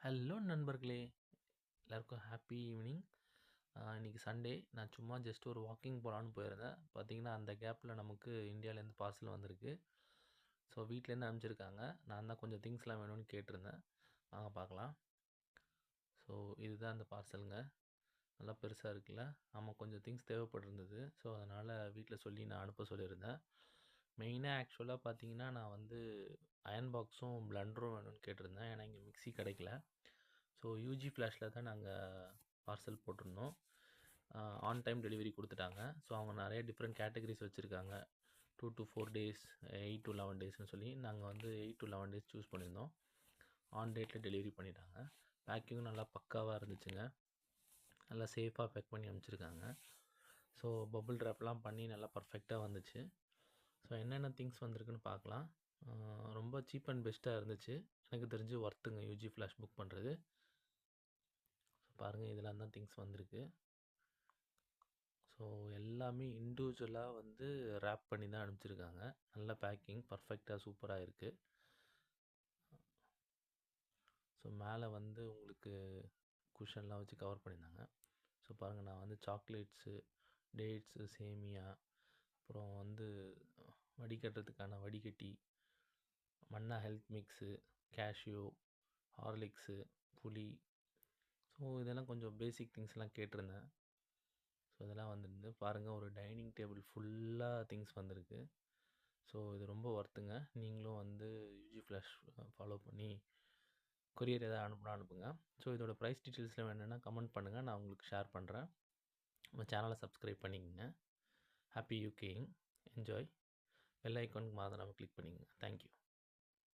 Hello நண்பர்களே! எல்லாருக்கும் happy evening. இன்னைக்கு சண்டே. நான் சும்மா ஜஸ்ட் ஒரு வாக்கிங் போலான்னு போயிருந்தேன். பார்த்தீங்கன்னா, அந்த கேப்ல நமக்கு இந்தியாலேருந்து பார்சல் வந்திருக்கு. ஸோ வீட்லேருந்து அனுப்பிச்சிருக்காங்க. நான் தான் கொஞ்சம் திங்ஸ்லாம் வேணும்னு கேட்டிருந்தேன். வாங்க பார்க்கலாம். ஸோ இதுதான் அந்த பார்சலுங்க. நல்லா பெருசா இருக்குல்ல? ஆமா, கொஞ்சம் திங்ஸ் தேவைப்பட்டிருந்தது. ஸோ அதனால வீட்ல சொல்லி நான் அனுப்ப சொல்லியிருந்தேன். மெயினா ஆக்சுவலா பார்த்தீங்கன்னா, நான் வந்து அயர்ன் பாக்ஸும், பிளெண்டரும் வேணும்னு கேட்டிருந்தேன். ஏன்னா இங்க மிக்ஸி கிடைக்கல. ஸோ யூஜி ஃப்ளாஷில் தான் நாங்கள் பார்சல் போட்டிருந்தோம். ஆன் டைம் டெலிவரி கொடுத்துட்டாங்க. ஸோ அவங்க நிறைய டிஃப்ரெண்ட் கேட்டகரிஸ் வச்சுருக்காங்க. 2 to 4 டேஸ், 8 to 11 டேஸ்னு சொல்லி நாங்கள் வந்து 8 to 11 டேஸ் சூஸ் பண்ணியிருந்தோம். ஆன் டேட்டில் டெலிவரி பண்ணிட்டாங்க. பேக்கிங்கும் நல்லா பக்காவாக இருந்துச்சுங்க. நல்லா சேஃபாக பேக் பண்ணி அனுப்பிச்சிருக்காங்க. ஸோ பபுள் ட்ராப்லாம் பண்ணி நல்லா பர்ஃபெக்டாக வந்துச்சு. ஸோ என்னென்ன திங்ஸ் வந்திருக்குன்னு பார்க்கலாம். ரொம்ப சீப் அண்ட் பெஸ்ட்டாக இருந்துச்சு. எனக்கு தெரிஞ்சு ஒர்த்துங்க யூஜி ஃப்ளாஷ் புக் பண்ணுறது. பாருங்கள், இதெல்லாம் தான் திங்ஸ் வந்திருக்கு. ஸோ எல்லாமே இண்டிவிஜுவலாக வந்து ரேப் பண்ணி தான் அனுப்பிச்சிருக்காங்க. நல்ல பேக்கிங், பர்ஃபெக்டாக சூப்பராக இருக்குது. ஸோ மேலே வந்து உங்களுக்கு குஷன்லாம் வச்சு கவர் பண்ணியிருந்தாங்க. ஸோ பாருங்கள், நான் வந்து சாக்லேட்ஸு, டேட்ஸு, சேமியா, அப்புறம் வந்து வடிகட்டுறதுக்கான வடிகட்டி, மன்னா ஹெல்த் மிக்ஸு, கேஷ்யூ, ஹார்லிக்ஸு, புளி. ஸோ இதெல்லாம் கொஞ்சம் பேசிக் திங்ஸ்லாம் கேட்டிருந்தேன். ஸோ இதெல்லாம் வந்துருந்து பாருங்கள், ஒரு டைனிங் டேபிள் ஃபுல்லாக திங்ஸ் வந்திருக்கு. ஸோ இது ரொம்ப ஒர்த்துங்க. நீங்களும் வந்து யூஜி ஃப்ளாஷ் ஃபாலோ பண்ணி கொரியர் எதாவது அனுப்புனா அனுப்புங்க. ஸோ இதோட ப்ரைஸ் டீட்டெயில்ஸ்லாம் வேணும்னா கமெண்ட் பண்ணுங்கள், நான் உங்களுக்கு ஷேர் பண்ணுறேன். நம்ம சேனலை சப்ஸ்கிரைப் பண்ணிக்கங்க. ஹாப்பி யூகேயிங். என்ஜாய். பெல் ஐக்கானுக்கு மறந்துடாமல் கிளிக் பண்ணிக்கங்க. தேங்க்யூ.